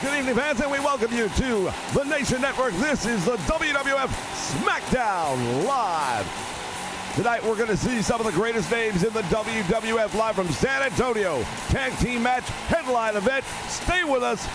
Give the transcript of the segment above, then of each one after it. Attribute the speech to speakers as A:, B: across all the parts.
A: Good evening, fans, and we welcome you to the Nation Network. This is the WWF Smackdown Live. Tonight, we're going to see some of the greatest names in the WWF live from San Antonio. Tag team match, headline event. Stay with us.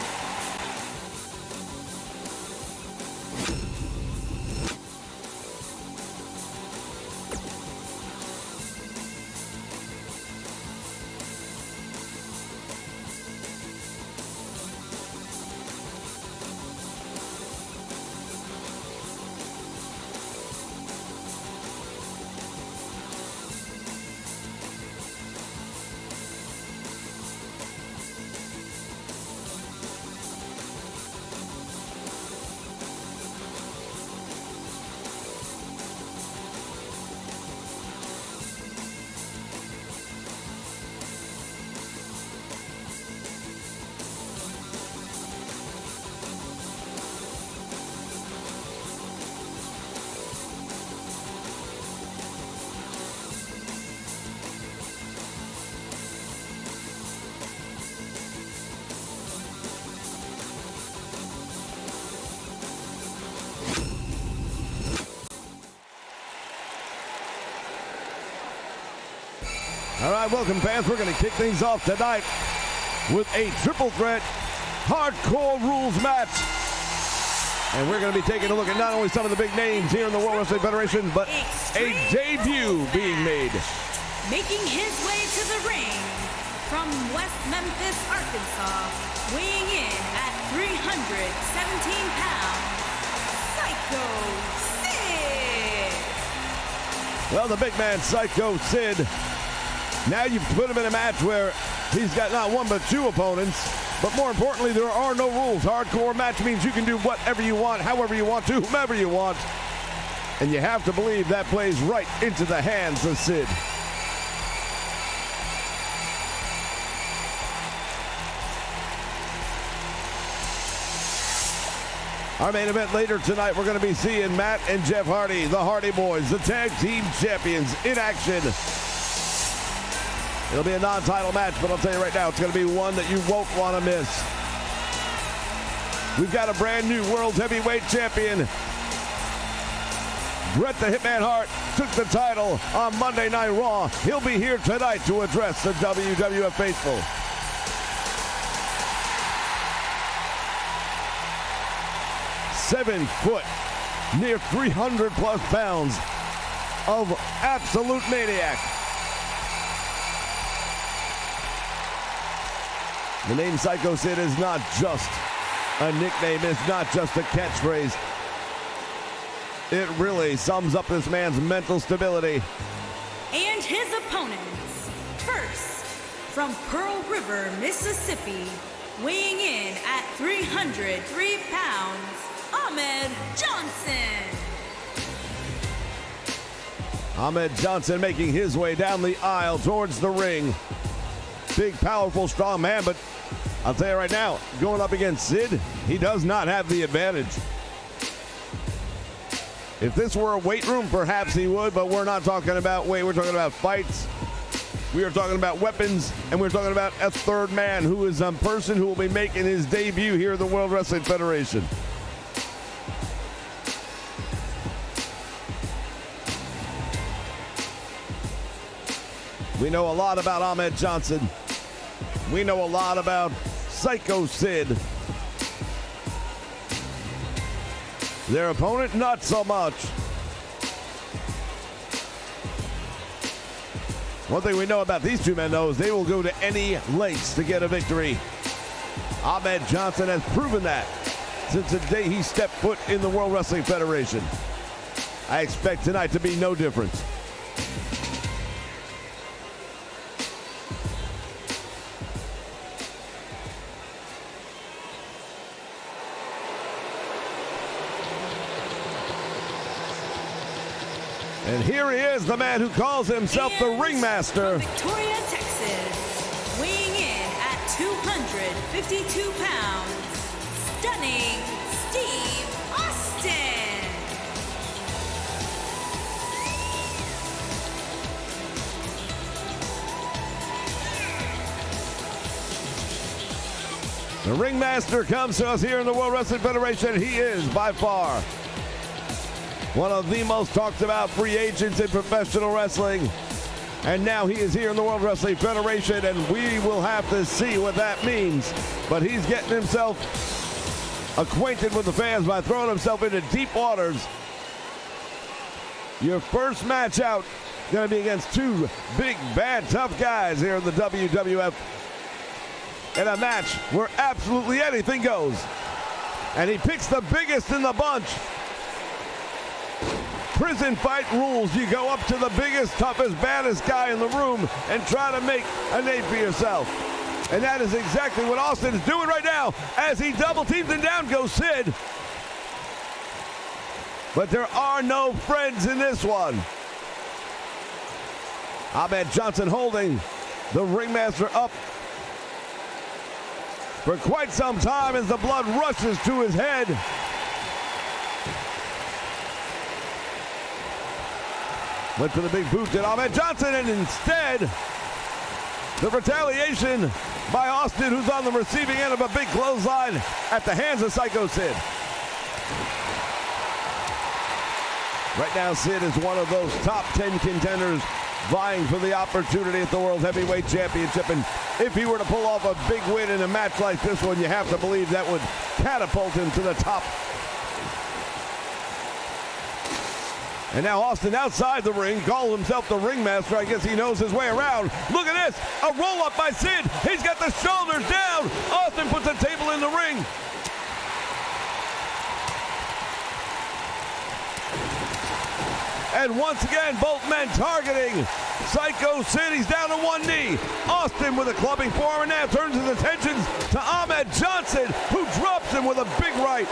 A: All right, welcome, fans. We're going to kick things off tonight with a triple threat hardcore rules match. And we're going to be taking a look at not only some of the big names here in the World Wrestling Federation, but a debut being made.
B: Making his way to the ring from West Memphis, Arkansas, weighing in at 317 pounds, Psycho Sid.
A: Well, the big man, Psycho Sid. Now you've put him in a match where he's got not one but two opponents, but more importantly, there are no rules. Hardcore match means you can do whatever you want, however you want to, whomever you want. And you have to believe that plays right into the hands of Sid. Our main event later tonight, we're going to be seeing Matt and Jeff Hardy, the Hardy Boys, the tag team champions, in action. It'll be a non-title match, but I'll tell you right now, it's going to be one that you won't want to miss. We've got a brand new World Heavyweight Champion. Bret the Hitman Hart took the title on Monday Night Raw. He'll be here tonight to address the WWF faithful. Seven foot, near 300 plus pounds of absolute maniac. The name Psycho Sid is not just a nickname, it's not just a catchphrase. It really sums up this man's mental stability.
B: And his opponents. First, from Pearl River, Mississippi, weighing in at 303 pounds, Ahmed Johnson.
A: Ahmed Johnson making his way down the aisle towards the ring. Big, powerful, strong man, but I'll tell you right now, going up against Sid, he does not have the advantage. If this were a weight room, perhaps he would, but we're not talking about weight. We're talking about fights. We are talking about weapons, and we're talking about a third man who is a person who will be making his debut here in the World Wrestling Federation. We know a lot about Ahmed Johnson. We know a lot about Psycho Sid. Their opponent, not so much. One thing we know about these two men, though, is they will go to any lengths to get a victory. Ahmed Johnson has proven that since the day he stepped foot in the World Wrestling Federation. I expect tonight to be no different. And here he is, the man who calls himself the Ringmaster.
B: Victoria, Texas, weighing in at 252 pounds, Stunning Steve Austin.
A: The ringmaster comes to us here in the World Wrestling Federation. He is by far one of the most talked about free agents in professional wrestling. And now he is here in the World Wrestling Federation, and we will have to see what that means. But he's getting himself acquainted with the fans by throwing himself into deep waters. Your first match out going to be against two big, bad, tough guys here in the WWF. In a match where absolutely anything goes. And he picks the biggest in the bunch. Prison fight rules. You go up to the biggest, toughest, baddest guy in the room and try to make a name for yourself. And that is exactly what Austin is doing right now as he double teams and down goes Sid. But there are no friends in this one. Ahmed Johnson holding the ringmaster up for quite some time as the blood rushes to his head. Went for the big boot to Ahmed Johnson, and instead, the retaliation by Austin, who's on the receiving end of a big clothesline at the hands of Psycho Sid. Right now, Sid is one of those top 10 contenders vying for the opportunity at the World Heavyweight Championship. And if he were to pull off a big win in a match like this one, you have to believe that would catapult him to the top. And now Austin outside the ring, calls himself the ringmaster. I guess he knows his way around. Look at this, a roll-up by Sid. He's got the shoulders down. Austin puts a table in the ring. And once again, both men targeting Psycho Sid. He's down on one knee. Austin with a clubbing forearm, and now turns his attentions to Ahmed Johnson, who drops him with a big right.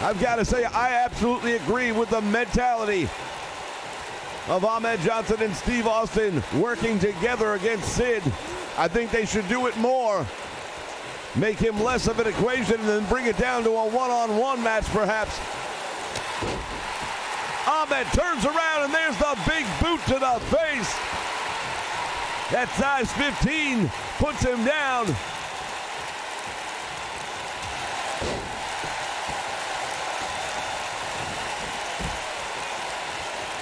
A: I've got to say, I absolutely agree with the mentality of Ahmed Johnson and Steve Austin working together against Sid. I think they should do it more. Make him less of an equation and then bring it down to a one-on-one match, perhaps. Ahmed turns around, and there's the big boot to the face. That size 15 puts him down.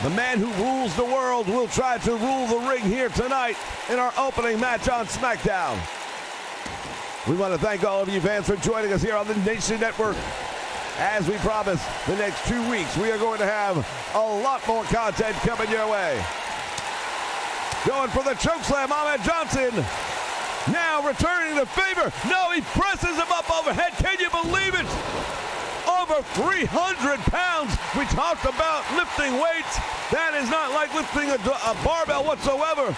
A: The man who rules the world will try to rule the ring here tonight in our opening match on SmackDown. We want to thank all of you fans for joining us here on the Nation Network. As we promised, the next 2 weeks, we are going to have a lot more content coming your way. Going for the chokeslam, Ahmed Johnson. Now returning the favor. No, he presses him up overhead. Can you believe it? Over 300 pounds. We talked about lifting weights. That is not like lifting a barbell whatsoever.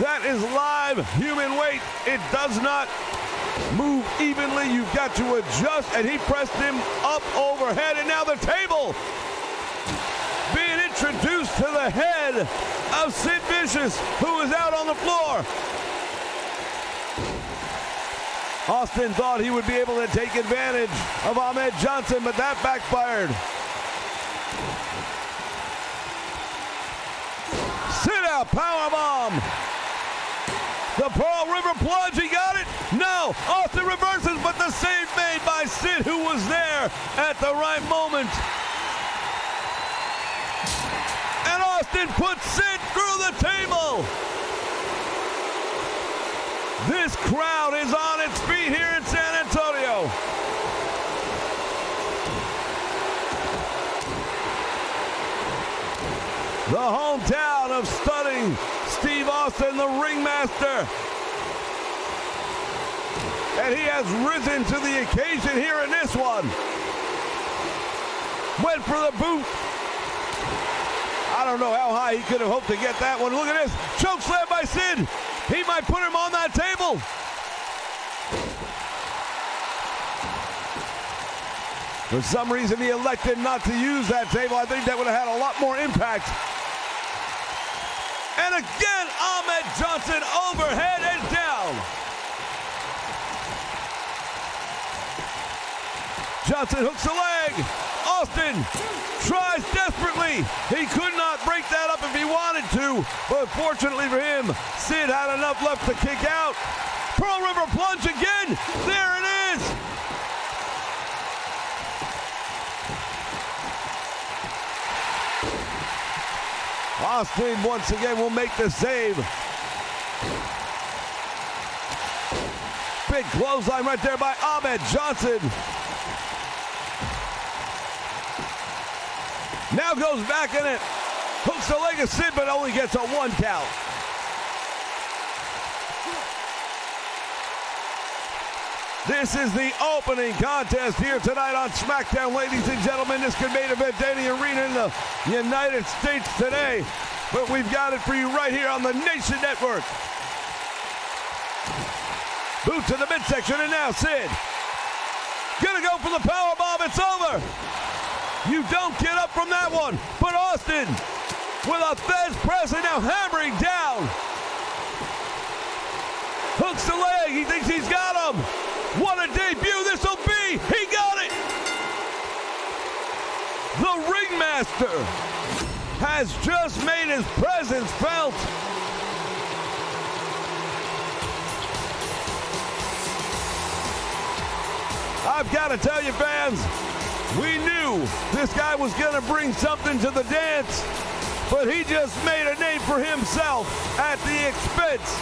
A: That is live human weight. It does not move evenly. You've got to adjust, and he pressed him up overhead, and now the table being introduced to the head of Sid Vicious, who is out on the floor. Austin thought he would be able to take advantage of Ahmed Johnson, but that backfired. Sit out powerbomb. The Pearl River plunge, he got it? No, Austin reverses, but the save made by Sid, who was there at the right moment. And Austin puts Sid through the table. This crowd is on its feet here in San Antonio. The hometown of stunning Steve Austin, the ringmaster. And he has risen to the occasion here in this one. Went for the boot. I don't know how high he could have hoped to get that one. Look at this. Choke slam by Sid. He might put him on that table. For some reason, he elected not to use that table. I think that would have had a lot more impact. And again, Ahmed Johnson overhead and down. Johnson hooks the leg. Austin tries desperately. He could not break that up if he wanted to, but fortunately for him, Sid had enough left to kick out. Pearl River plunge again. There it is. Austin once again will make the save. Big clothesline right there by Ahmed Johnson. Now goes back in it. Hooks the leg of Sid, but only gets a 1 count. This is the opening contest here tonight on SmackDown, ladies and gentlemen. This could main event any arena in the United States today, but we've got it for you right here on the Nation Network. Boot to the midsection, and now Sid. Gonna go for the powerbomb, it's over. You don't get up from that one, but Austin with a Fez press and now hammering down. Hooks the leg, he thinks he's got him. What a debut this will be! He got it! The Ringmaster has just made his presence felt. I've got to tell you, fans, we knew this guy was going to bring something to the dance, but he just made a name for himself at the expense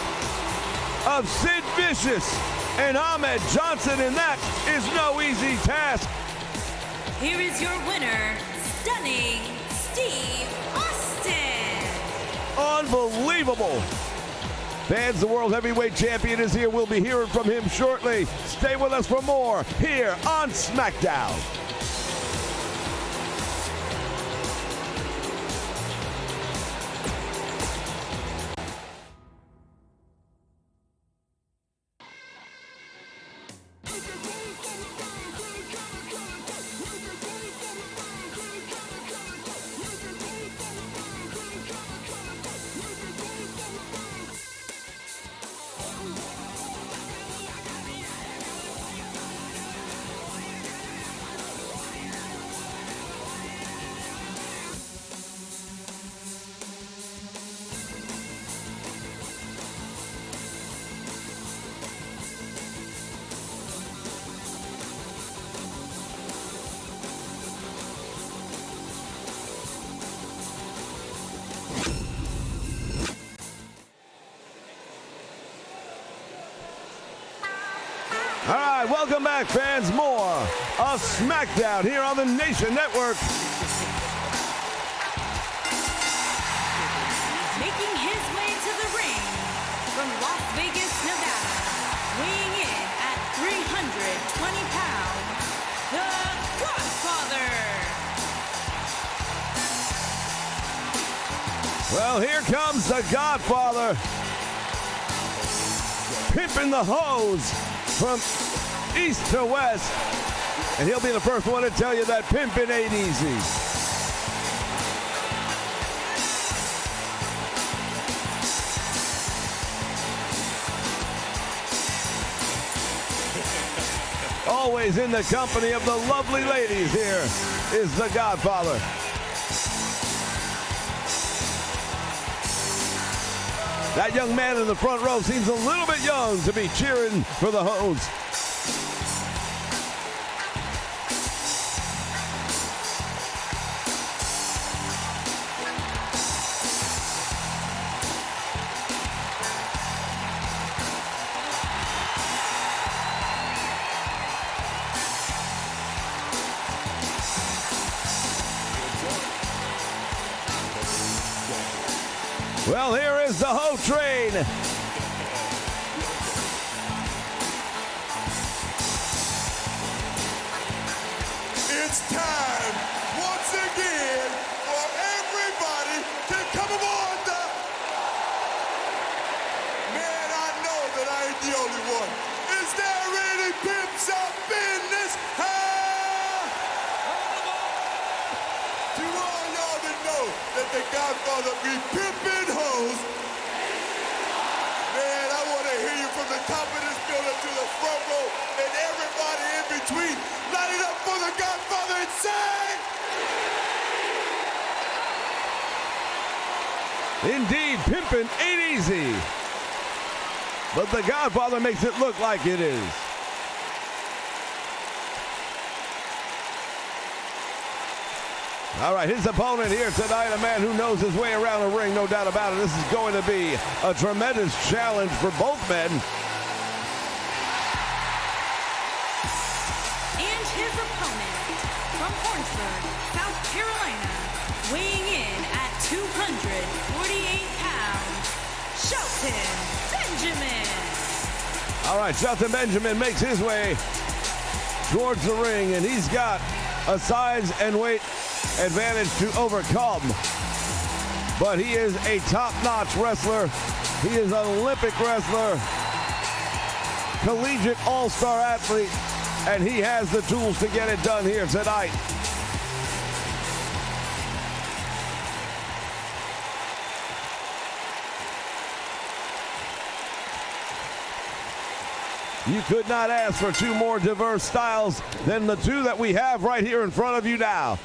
A: of Sid Vicious and Ahmed Johnson, and that is no easy task.
B: Here is your winner, Stunning Steve Austin.
A: Unbelievable. Fans, the World Heavyweight Champion is here. We'll be hearing from him shortly. Stay with us for more here on SmackDown. All right, welcome back, fans. More of SmackDown here on the Nation Network.
B: Making his way to the ring from Las Vegas, Nevada, weighing in at 320 pounds, the Godfather.
A: Well, here comes the Godfather, pimping the hose from east to west, and he'll be the first one to tell you that pimping ain't easy. Always in the company of the lovely ladies, here is the Godfather. That young man in the front row seems a little bit young to be cheering for the hose. Well, here is the Ho Train.
C: It's time once again for everybody to come aboard the... Man, I know that I ain't the only one. Is there any pimps up in this house? To all y'all that know that the Godfather be pimping hoes, man, I want to hear you from the top of this building to the front row and everybody in between. Light it up for the Godfather and say...
A: Indeed, pimpin' ain't easy. But the Godfather makes it look like it is. All right, his opponent here tonight, a man who knows his way around the ring, no doubt about it. This is going to be a tremendous challenge for both men.
B: And his opponent, from Orangeburg, South Carolina, weighing in at 248 pounds, Shelton Benjamin.
A: All right, Shelton Benjamin makes his way towards the ring, and he's got a size and weight advantage to overcome. But he is a top-notch wrestler. He is an Olympic wrestler, collegiate all-star athlete, and he has the tools to get it done here tonight. You could not ask for two more diverse styles than the two that we have right here in front of you now.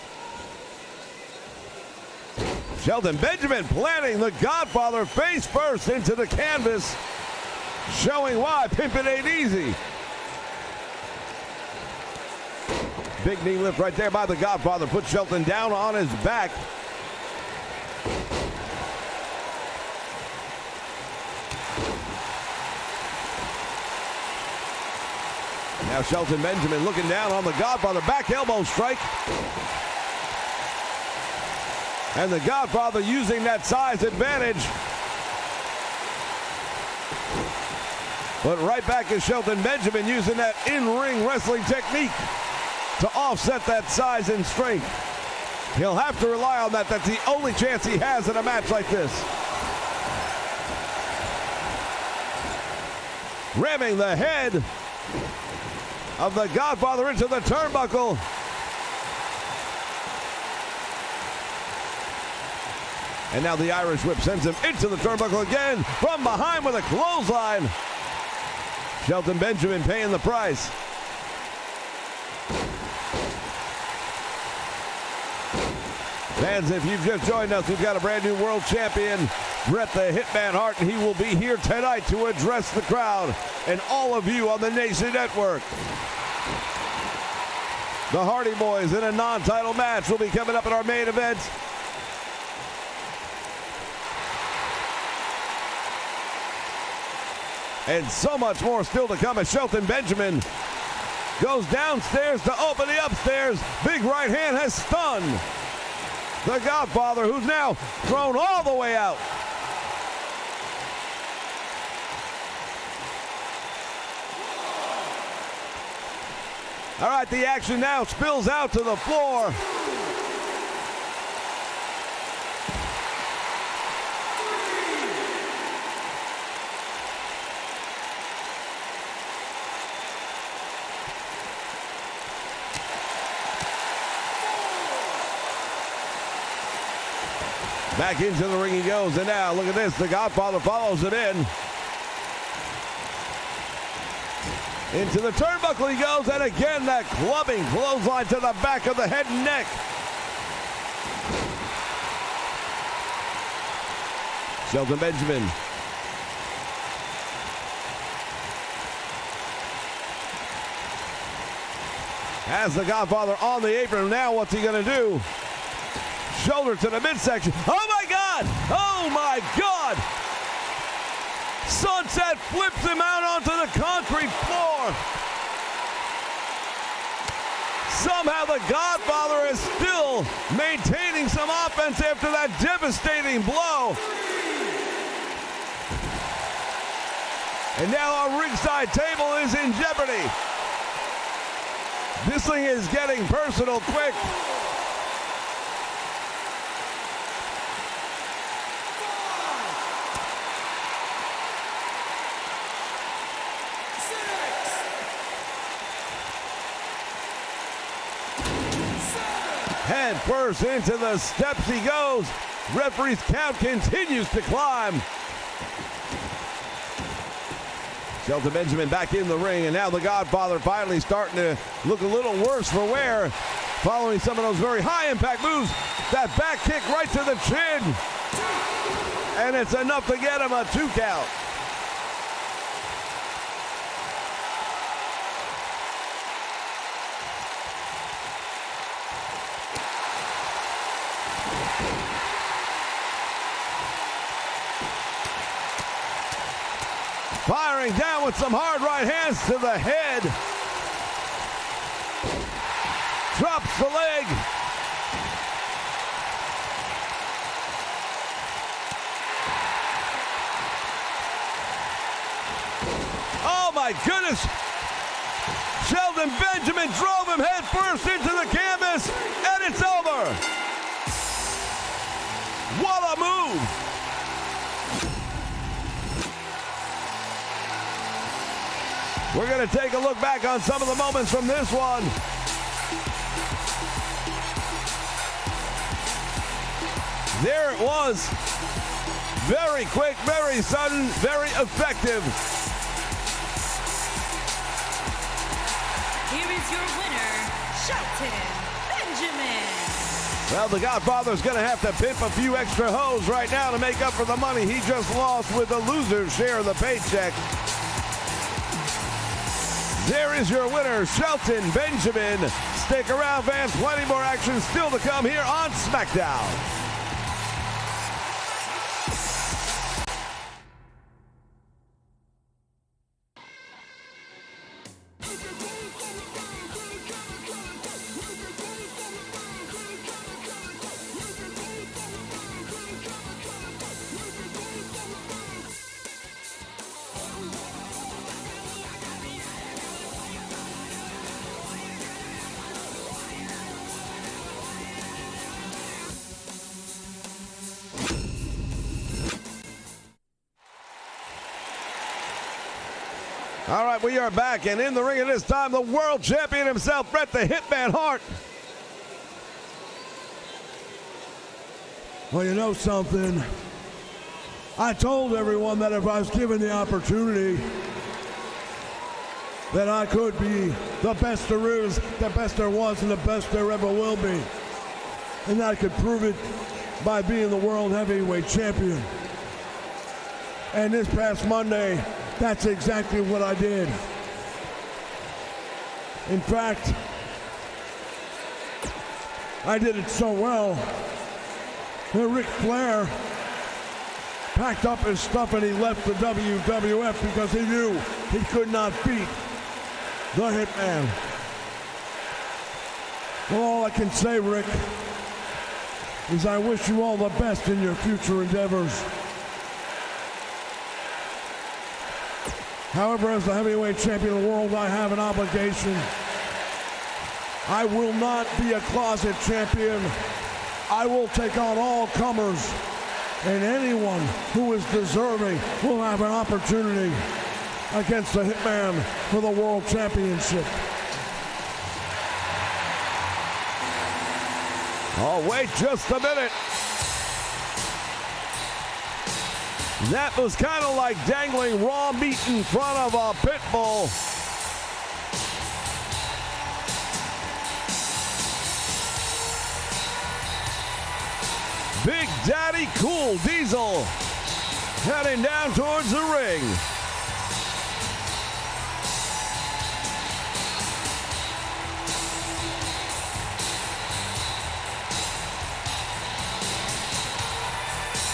A: Shelton Benjamin planting the Godfather face first into the canvas, showing why pimpin' ain't easy. Big knee lift right there by the Godfather. Put Shelton down on his back. Now Shelton Benjamin looking down on the Godfather. Back elbow strike. And the Godfather using that size advantage. But right back is Shelton Benjamin using that in-ring wrestling technique to offset that size and strength. He'll have to rely on that. That's the only chance he has in a match like this. Ramming the head of the Godfather into the turnbuckle. And now the Irish whip sends him into the turnbuckle again from behind with a clothesline. Shelton Benjamin paying the price. Fans, if you've just joined us, we've got a brand new world champion, Bret the Hitman Hart, and he will be here tonight to address the crowd and all of you on the Nation Network. The Hardy Boys in a non-title match will be coming up in our main event. And so much more still to come as Shelton Benjamin goes downstairs to open the upstairs. Big right hand has stunned the Godfather, who's now thrown all the way out. All right, the action now spills out to the floor. Back into the ring he goes, and now look at this. The Godfather follows him in. Into the turnbuckle he goes, and again that clubbing clothesline to the back of the head and neck. Shelton Benjamin. Has the Godfather on the apron. Now what's he going to do? Shoulder to the midsection. Oh my God! Oh my God! Sunset flips him out onto the concrete floor. Somehow the Godfather is still maintaining some offense after that devastating blow. And now our ringside table is in jeopardy. This thing is getting personal quick. Head first into the steps he goes. Referee's count continues to climb. Shelton Benjamin back in the ring, and now the Godfather finally starting to look a little worse for wear, following some of those very high impact moves. That back kick right to the chin. and it's enough to get him a 2 count. Firing down with some hard right hands to the head. Drops the leg. Oh my goodness. Shelton Benjamin drove him head first into the canvas, and it's over. What a move. We're going to take a look back on some of the moments from this one. There it was. Very quick, very sudden, very effective.
B: Here is your winner, Shelton Benjamin.
A: Well, the Godfather's going to have to pimp a few extra hoes right now to make up for the money he just lost with the loser's share of the paycheck. There is your winner, Shelton Benjamin. Stick around, fans. Plenty more action still to come here on Smackdown. All right, we are back, and in the ring at this time, the world champion himself, Bret the Hitman Hart.
D: Well, you know something? I told everyone that if I was given the opportunity, that I could be the best there is, the best there was, and the best there ever will be. And I could prove it by being the world heavyweight champion. And this past Monday, that's exactly what I did. In fact, I did it so well that Ric Flair packed up his stuff and he left the WWF because he knew he could not beat the Hitman. Well, all I can say, Rick, is I wish you all the best in your future endeavors. However, as the heavyweight champion of the world, I have an obligation. I will not be a closet champion. I will take on all comers, and anyone who is deserving will have an opportunity against the Hitman for the World Championship.
A: Oh, wait just a minute. That was kind of like dangling raw meat in front of a pit bull. Big Daddy Cool Diesel heading down towards the ring.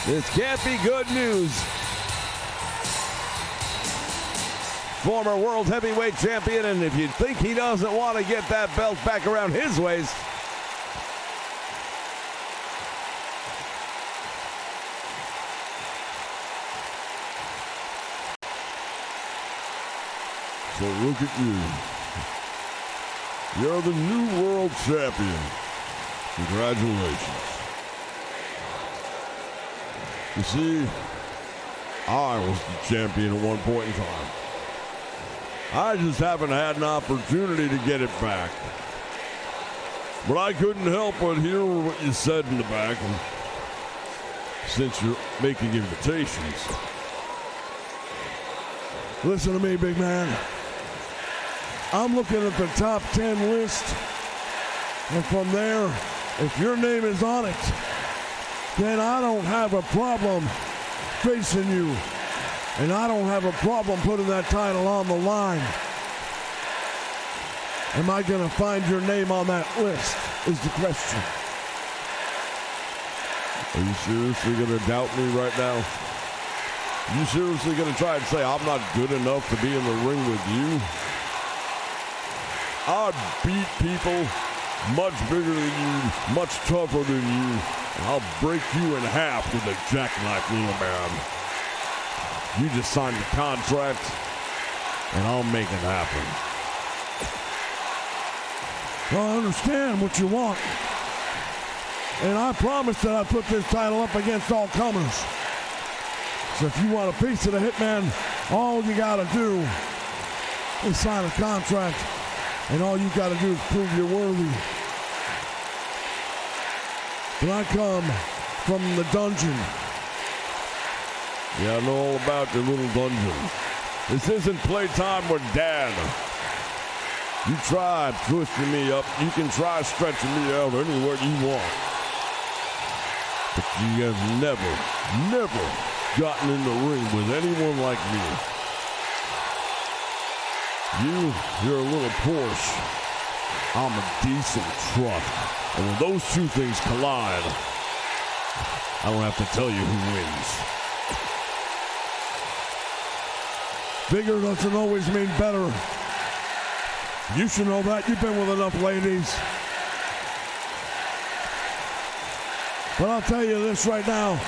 A: This can't be good news. Former world heavyweight champion, and if you think he doesn't want to get that belt back around his waist,
E: so look at you. You're the new world champion. Congratulations. You see, I was the champion at one point in time. I just haven't had an opportunity to get it back. But I couldn't help but hear what you said in the back, and since you're making invitations.
D: Listen to me, big man. I'm looking at the top 10 list, and from there, if your name is on it, then I don't have a problem facing you. And I don't have a problem putting that title on the line. Am I going to find your name on that list is the question.
E: Are you seriously going to doubt me right now? Are you seriously going to try and say I'm not good enough to be in the ring with you? I beat people much bigger than you, much tougher than you, and I'll break you in half with a jackknife, little man. You just signed the contract, and I'll make it happen.
D: Well, I understand what you want. And I promise that I put this title up against all comers. So if you want a piece of the Hitman, all you got to do is sign a contract. And all you got to do is prove you're worthy. But I come from the dungeon.
E: Yeah, I know all about your little dungeon. This isn't playtime with Dad. You try twisting me up. You can try stretching me out anywhere you want. But you have never gotten in the ring with anyone like me. You're a little Porsche. I'm a diesel truck. And when those two things collide, I don't have to tell you who wins.
D: Bigger doesn't always mean better. You should know that. You've been with enough ladies. But I'll tell you this right now.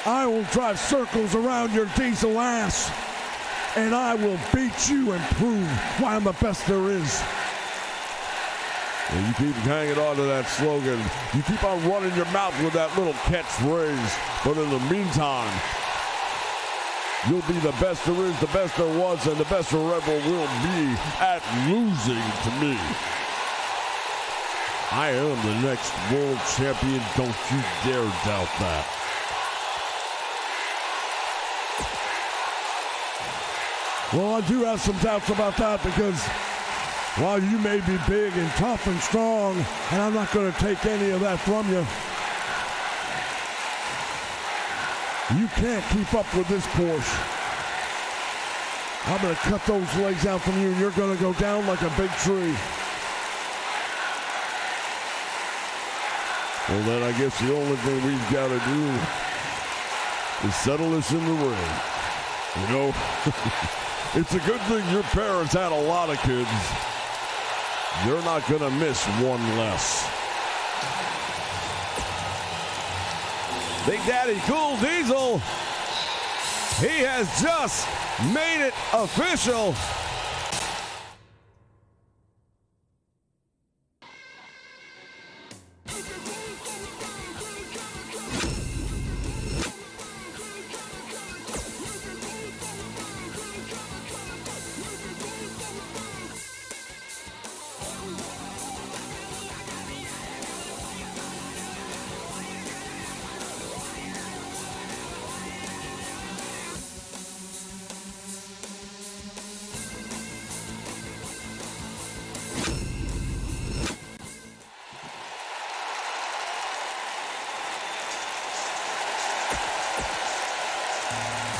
D: I will drive circles around your diesel ass. And I will beat you and prove why I'm the best there is.
E: And you keep hanging on to that slogan. You keep on running your mouth with that little catchphrase. But in the meantime, you'll be the best there is, the best there was, and the best there ever will be at losing to me. I am the next world champion. Don't you dare doubt that.
D: Well, I do have some doubts about that because while you may be big and tough and strong, and I'm not going to take any of that from you, you can't keep up with this Porsche. I'm going to cut those legs out from you, and you're going to go down like a big tree.
E: Well, then I guess the only thing we've got to do is settle this in the ring. You know, it's a good thing your parents had a lot of kids. You're not going to miss one less.
A: Big Daddy Cool Diesel, he has just made it official.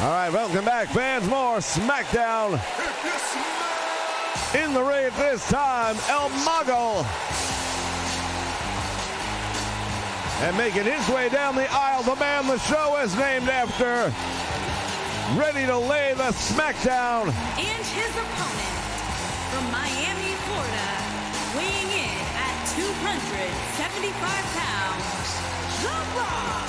A: All right, welcome back, fans. More Smackdown. In the ring at this time, El Mago. And making his way down the aisle, the man the show is named after. Ready to lay the Smackdown.
B: And his opponent from Miami, Florida, weighing in at 275 pounds, The Rock.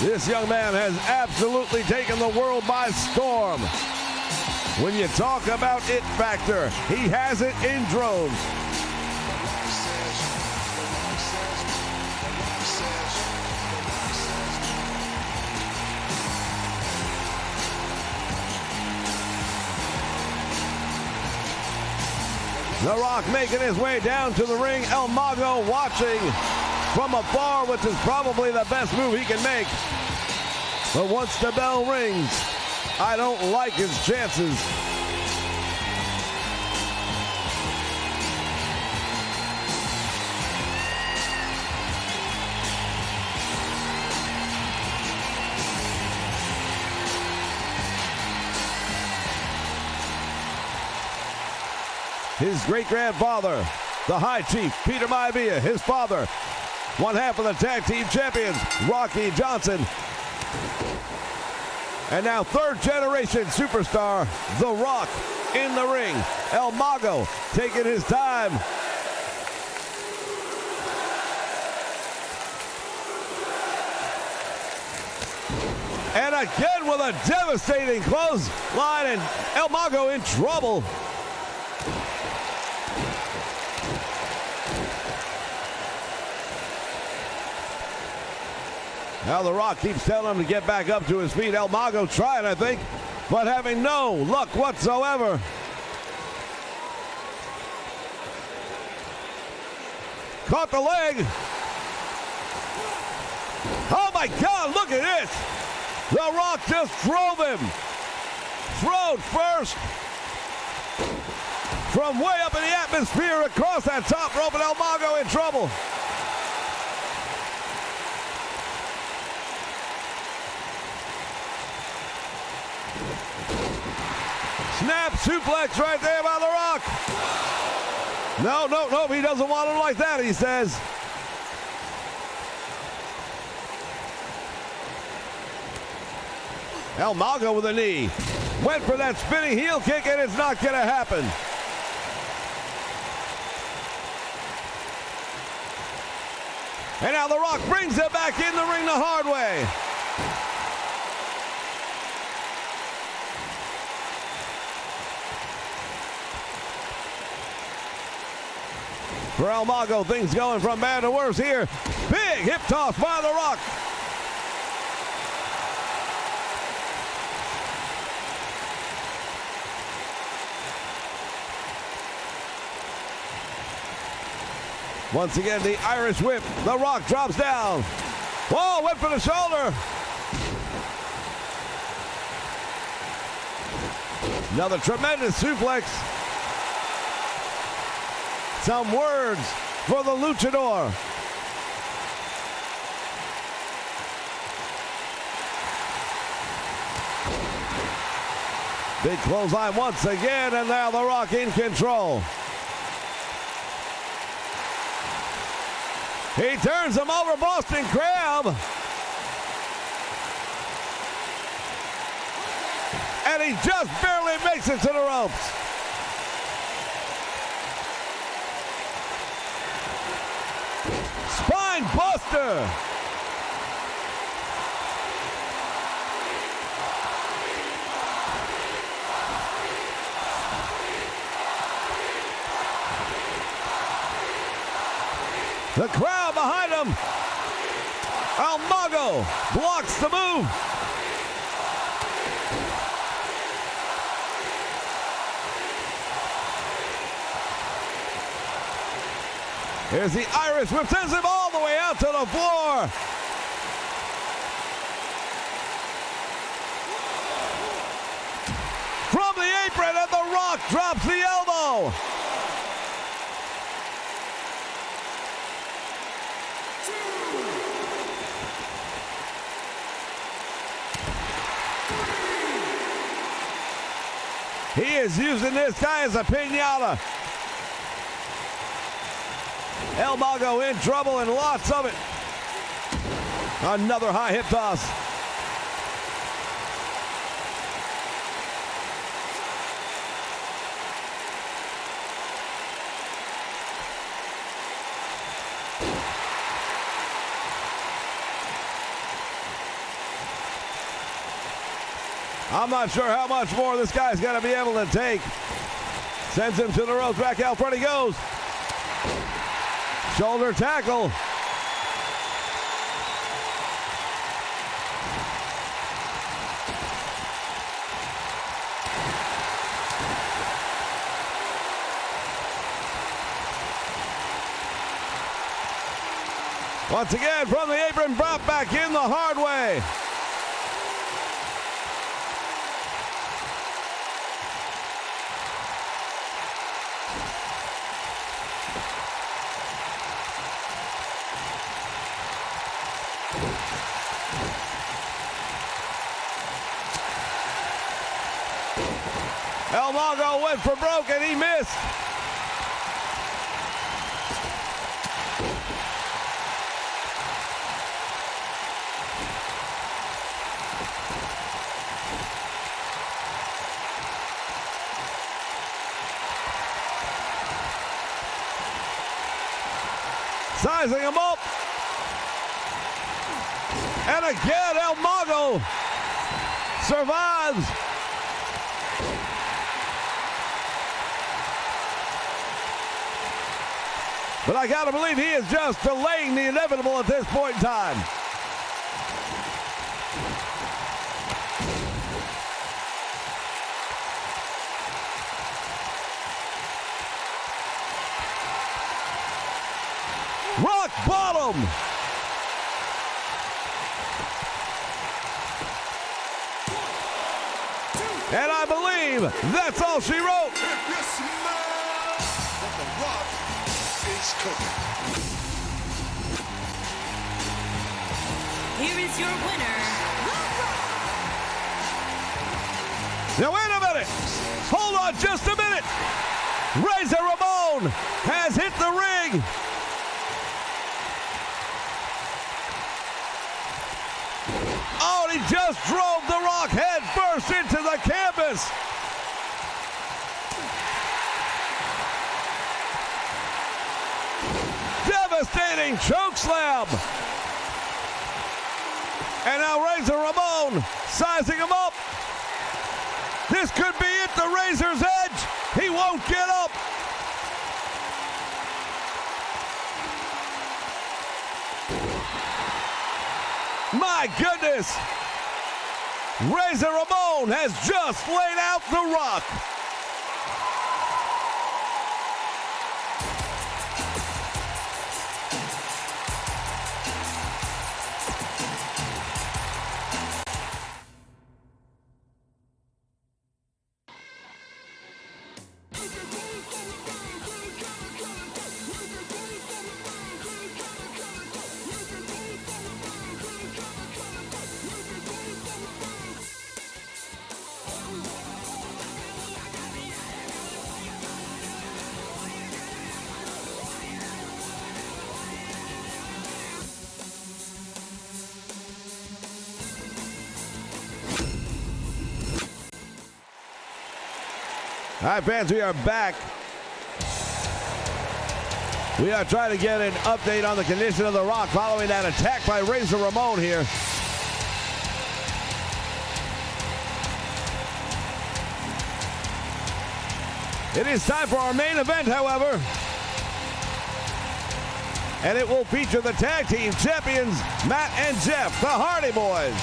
A: This young man has absolutely taken the world by storm. When you talk about it factor, he has it in droves. The Rock making his way down to the ring. El Mago watching from afar, which is probably the best move he can make. But once the bell rings, I don't like his chances. his great-grandfather, the High Chief, Peter Maivia, his father, one half of the tag team champions, Rocky Johnson. And now third-generation superstar, The Rock, in the ring. El Mago taking his time. And again with a devastating clothesline, and El Mago in trouble. Now The Rock keeps telling him to get back up to his feet. El Mago trying, I think, but having no luck whatsoever. Caught the leg. Oh my God, look at this. The Rock just drove him. Throwed first. From way up in the atmosphere across that top rope, and El Mago in trouble. Snap suplex right there by The Rock. No, he doesn't want him like that, he says. El Mago with a knee. Went for that spinning heel kick, and it's not going to happen. And now The Rock brings it back in the ring the hard way. For El Mago, things going from bad to worse here. Big hip toss by The Rock. Once again, the Irish whip. The Rock drops down. Whoa, went for the shoulder. Another tremendous suplex. Some words for the luchador. Big clothesline once again, and now The Rock in control. He turns him over, Boston Crab. And he just barely makes it to the ropes. Spine buster. The crowd behind him. El Mago blocks the move. Here's the Irish whip, sends him all the way out to the floor. From the apron, and The Rock drops the elbow. He is using this guy as a piñata. El Mago in trouble, and lots of it. Another high hip toss. I'm not sure how much more this guy's going to be able to take. Sends him to the ropes. Back out front he goes. Shoulder tackle. Once again from the apron, brought back in the hard way. El Mago went for broke and he missed. sizing him up. And again, El Mago survives. But I gotta believe he is just delaying the inevitable at this point in time. Rock bottom. And I believe that's all she wrote.
C: If you smell what the Rock is cooking.
B: Here is your winner, The Rock.
A: Now wait a minute. Hold on just a minute. Razor Ramon has hit the ring. Oh, he just drove The Rock head first into the canvas. Devastating choke slam. And now Razor Ramon sizing him up. This could be it, the Razor's edge. He won't get up. My goodness. Razor Ramon has just laid out The Rock. All right, fans, we are back. We are trying to get an update on the condition of The Rock following that attack by Razor Ramon here. It is time for our main event, however. And it will feature the tag team champions, Matt and Jeff, the Hardy Boys.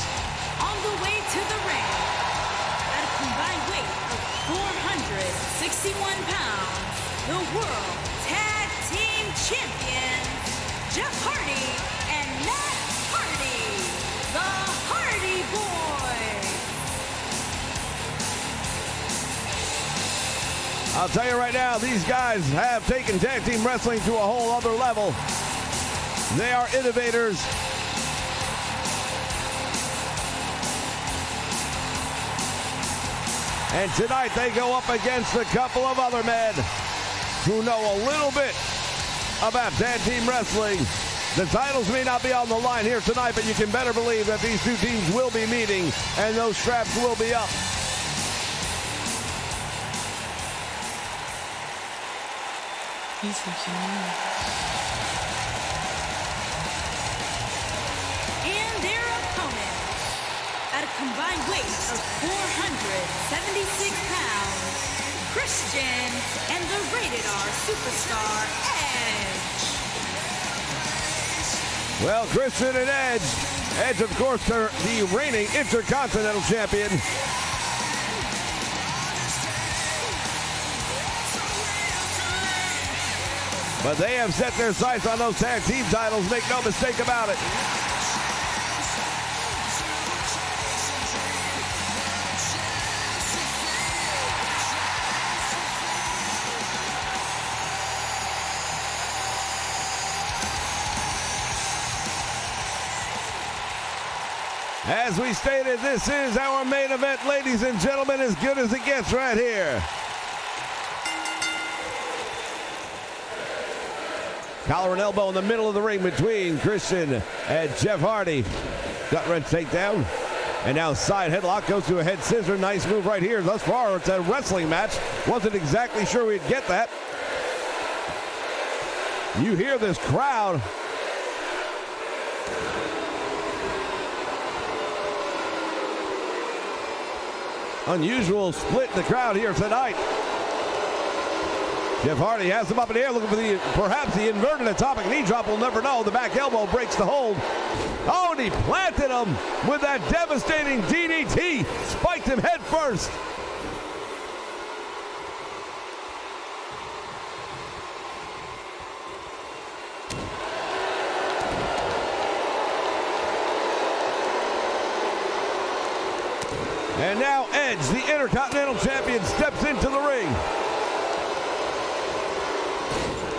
B: On the way to the ring, at a combined weight of 461 pounds, the World Tag Team Champions, Jeff Hardy and Matt Hardy, the Hardy Boys.
A: I'll tell you right now, these guys have taken tag team wrestling to a whole other level. They are innovators. And tonight they go up against a couple of other men who know a little bit about tag team wrestling. The titles may not be on the line here tonight, but you can better believe that these two teams will be meeting and those straps will be up.
F: He's
B: And their opponent, at a combined weight of 476 pounds, Christian and the Rated R Superstar Edge.
A: Well, Christian and Edge. Edge, of course, the reigning Intercontinental Champion. But they have set their sights on those tag team titles, make no mistake about it. As we stated, this is our main event, ladies and gentlemen, as good as it gets right here. Collar and elbow in the middle of the ring between Christian and Jeff Hardy. Gut wrench takedown. And now side headlock goes to a head scissor. Nice move right here. Thus far, it's a wrestling match. Wasn't exactly sure we'd get that. You hear this crowd Unusual split in the crowd here tonight. Jeff Hardy has him up in the air looking for perhaps the inverted atomic knee drop. We'll never know. The back elbow breaks the hold. Oh, and he planted him with that devastating DDT. Spiked him head first. And now Edge, the Intercontinental Champion, steps into the ring.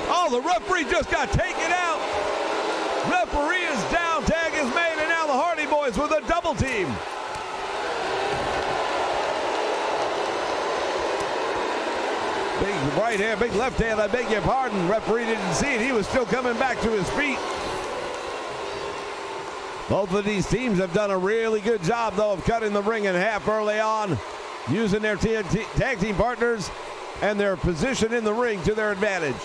A: Oh, the referee just got taken out. Referee is down, tag is made, and now the Hardy Boys with a double team. Big right hand, big left hand, I beg your pardon. Referee didn't see it, he was still coming back to his feet. Both of these teams have done a really good job, though, of cutting the ring in half early on, using their tag team partners and their position in the ring to their advantage.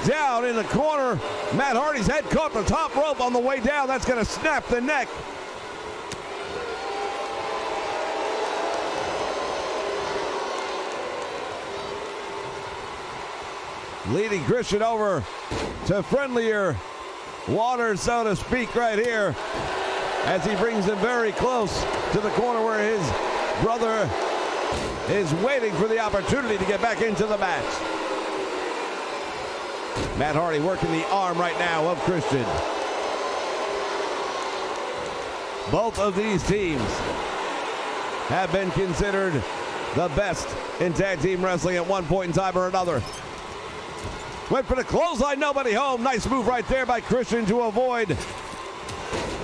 A: Down in the corner, Matt Hardy's head caught the top rope on the way down. That's going to snap the neck. Leading Christian over to friendlier waters, so to speak, right here, as he brings him very close to the corner where his brother is waiting for the opportunity to get back into the match. Matt Hardy working the arm right now of Christian. Both of these teams have been considered the best in tag team wrestling at one point in time or another. Went for the clothesline, nobody home. Nice move right there by Christian to avoid.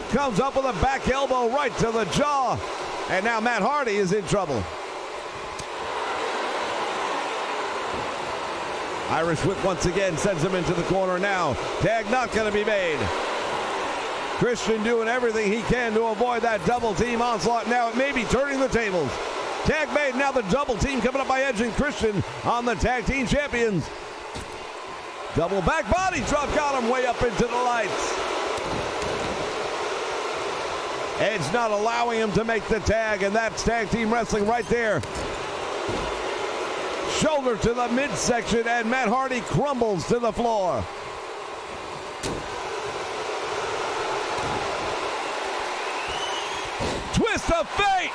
A: Comes up with a back elbow right to the jaw. And now Matt Hardy is in trouble. Irish whip once again sends him into the corner now. Tag not going to be made. Christian doing everything he can to avoid that double team onslaught. Now it may be turning the tables. Tag made, now the double team coming up by Edge and Christian on the tag team champions. Double back body drop got him way up into the lights. Edge not allowing him to make the tag, and that's tag team wrestling right there. Shoulder to the midsection, and Matt Hardy crumbles to the floor. Twist of fate.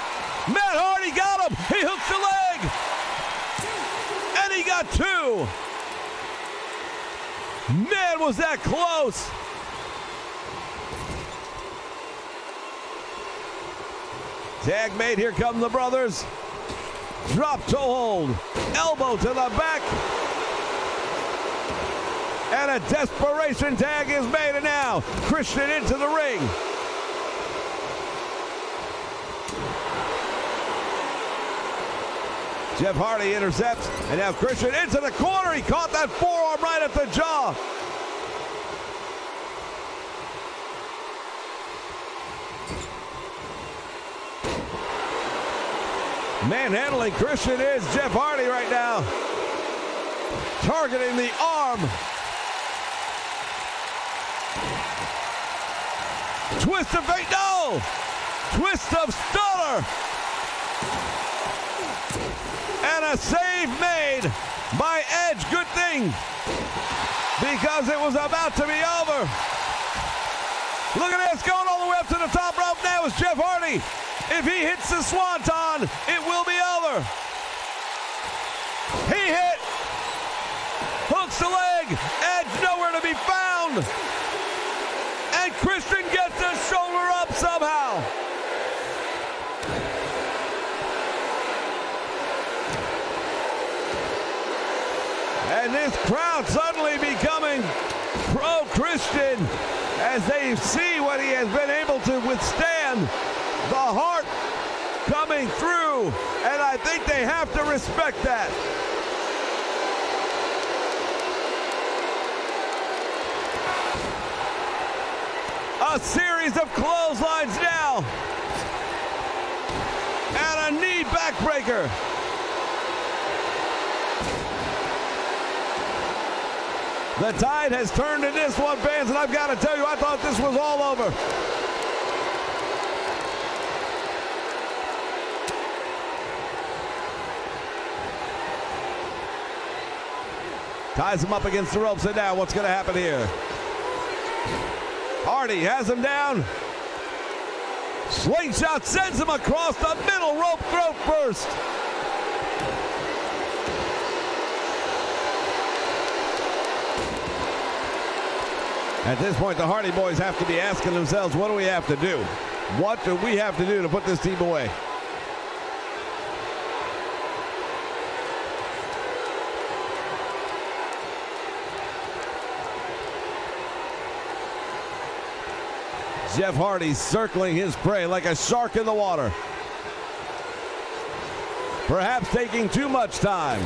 A: Matt Hardy got him. He hooks the leg. And he got two. Man, was that close. Tag made, here come the brothers. Drop toe hold. Elbow to the back. And a desperation tag is made, and now Christian into the ring. Jeff Hardy intercepts, and now Christian into the corner. He caught that forearm right at the jaw. Manhandling Christian is Jeff Hardy right now. Targeting the arm. Twist of fate, no! Twist of stunner. And a save made by Edge. Good thing, because it was about to be over. Look at this, going all the way up to the top rope now is Jeff Hardy. If he hits the swanton, it will be over. He hit. Hooks the leg. Edge nowhere to be found. And Christian gets the shoulder up somehow. And this crowd suddenly becoming pro-Christian as they see what he has been able to withstand. The heart coming through, and I think they have to respect that. A series of clotheslines now. And a knee backbreaker. The tide has turned in this one, fans, and I've got to tell you, I thought this was all over. Ties him up against the ropes, and now what's going to happen here? Hardy has him down. Slingshot sends him across the middle rope, throat first. At this point, the Hardy Boys have to be asking themselves, what do we have to do? What do we have to do to put this team away? Jeff Hardy circling his prey like a shark in the water. Perhaps taking too much time.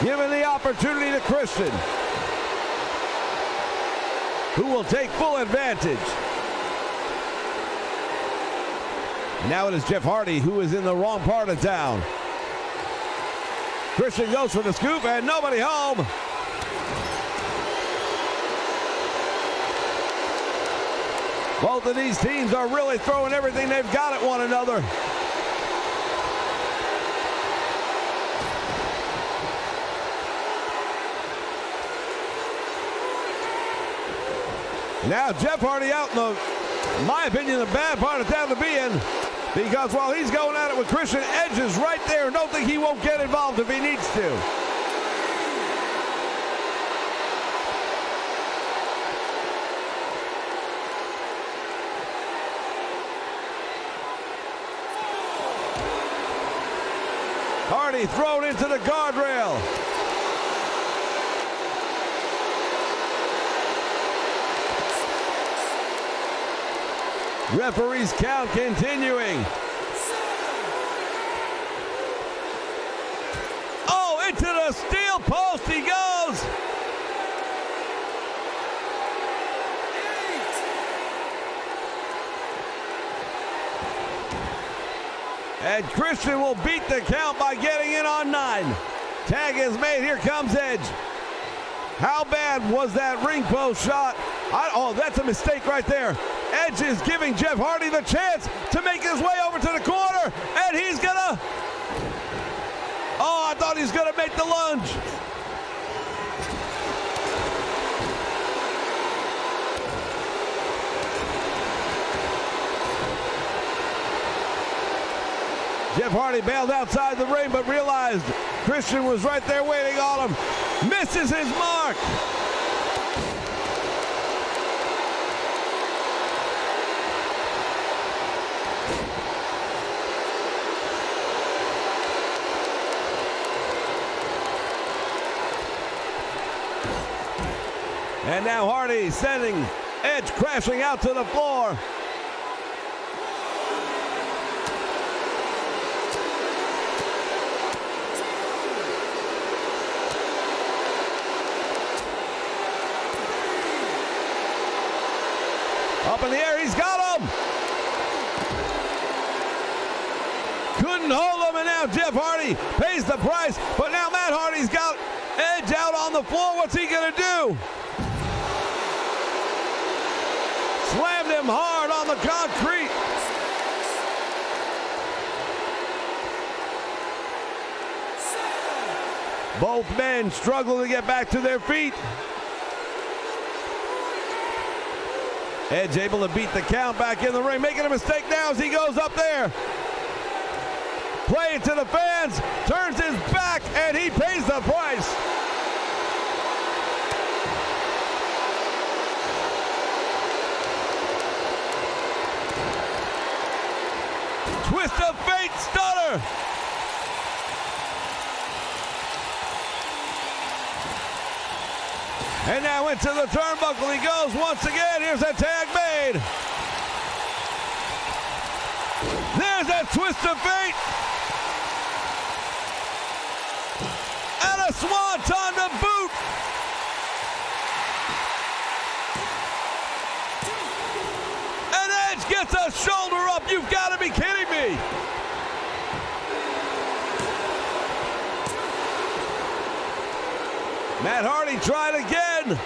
A: Giving the opportunity to Christian, who will take full advantage. Now it is Jeff Hardy who is in the wrong part of town. Christian goes for the scoop and nobody home. Both of these teams are really throwing everything they've got at one another. Now Jeff Hardy out in my opinion, the bad part of town to be in, because while he's going at it with Christian, Edge is right there. Don't think he won't get involved if he needs to. Hardy thrown into the guardrail. Referee's count continuing. Oh, into the steel post he goes. And Christian will beat the count by getting in on 9. Tag is made. Here comes Edge. How bad was that ring post shot? Oh, that's a mistake right there. Edge is giving Jeff Hardy the chance to make his way over to the corner, and he's gonna... Oh, I thought he was gonna make the lunge. Jeff Hardy bailed outside the ring, but realized Christian was right there waiting on him. Misses his mark. And now Hardy sending Edge crashing out to the floor. Up in the air, he's got him. Couldn't hold him, and now Jeff Hardy pays the price. But now Matt Hardy's got Edge out on the floor. What's he gonna do? Slammed him hard on the concrete. Both men struggle to get back to their feet. Edge able to beat the count back in the ring, making a mistake now as he goes up there. Play it to the fans, turns his back, and he pays the price. Twist of fate, stunner. And now into the turnbuckle he goes once again. Here's a tag made. There's that twist of fate. And a swanton to boot. And Edge gets a shoulder up. You've got to be kidding me. Matt Hardy tried again.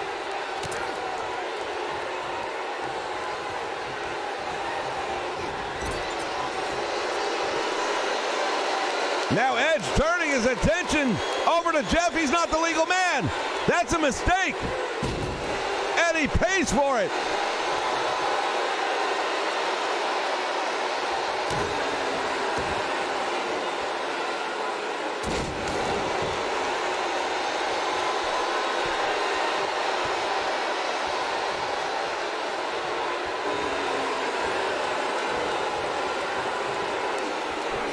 A: Now Edge turning his attention over to Jeff. He's not the legal man. That's a mistake. And he pays for it.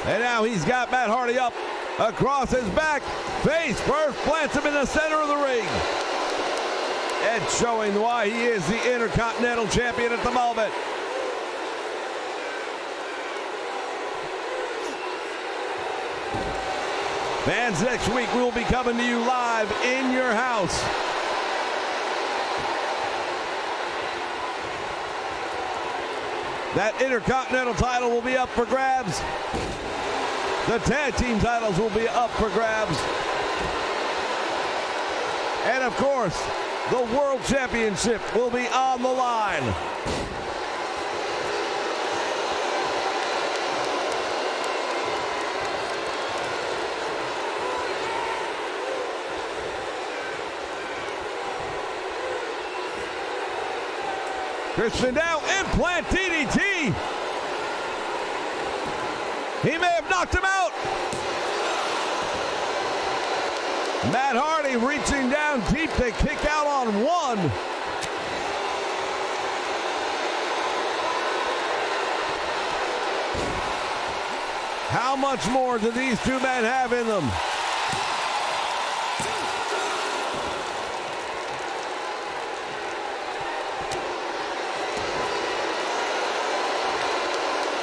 A: And now he's got Matt Hardy up across his back. Face first, plants him in the center of the ring. Edge showing why he is the Intercontinental Champion at the moment. Fans, next week we will be coming to you live in your house. That Intercontinental title will be up for grabs. The tag team titles will be up for grabs. And of course, the World Championship will be on the line. Christian now implant DDT. He may have knocked him out. Matt Hardy reaching down deep to kick out on one. How much more do these two men have in them?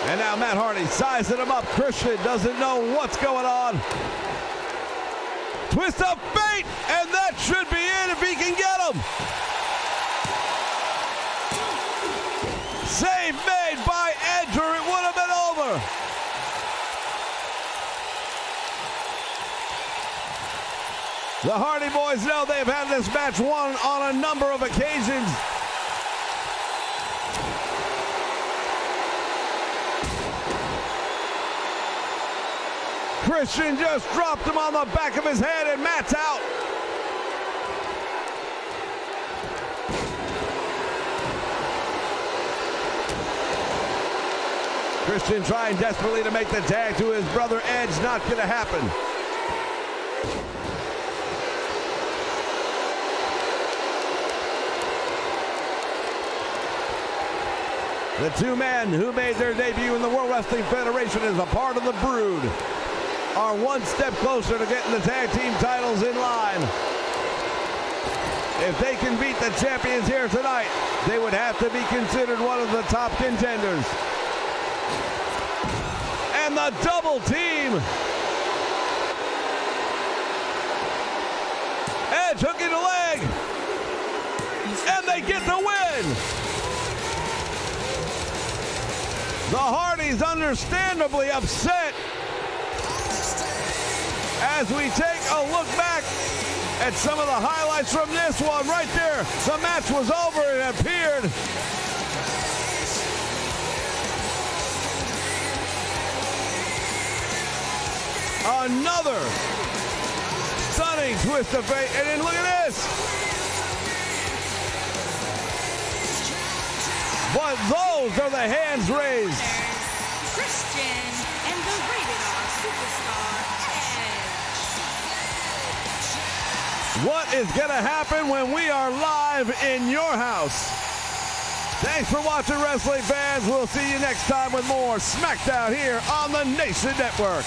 A: And now Matt Hardy sizing him up. Christian doesn't know what's going on. Twist of fate, and that should be it if he can get him. Save made by Edge, or it would have been over. The Hardy Boys know they've had this match won on a number of occasions. Christian just dropped him on the back of his head, and Matt's out. Christian trying desperately to make the tag to his brother Edge. Not going to happen. The two men who made their debut in the World Wrestling Federation as a part of the Brood are one step closer to getting the tag team titles in line. If they can beat the champions here tonight, they would have to be considered one of the top contenders. And the double team. Edge hooking the leg. And they get the win. The Hardys understandably upset as we take a look back at some of the highlights from this one. Right there, the match was over. It appeared. Another stunning twist of fate. And then look at this. But those are the hands raised.
B: Christian and the Rated R Superstar Edge.
A: What is going to happen when we are live in your house? Thanks for watching, wrestling fans. We'll see you next time with more Smackdown here on the Nation Network.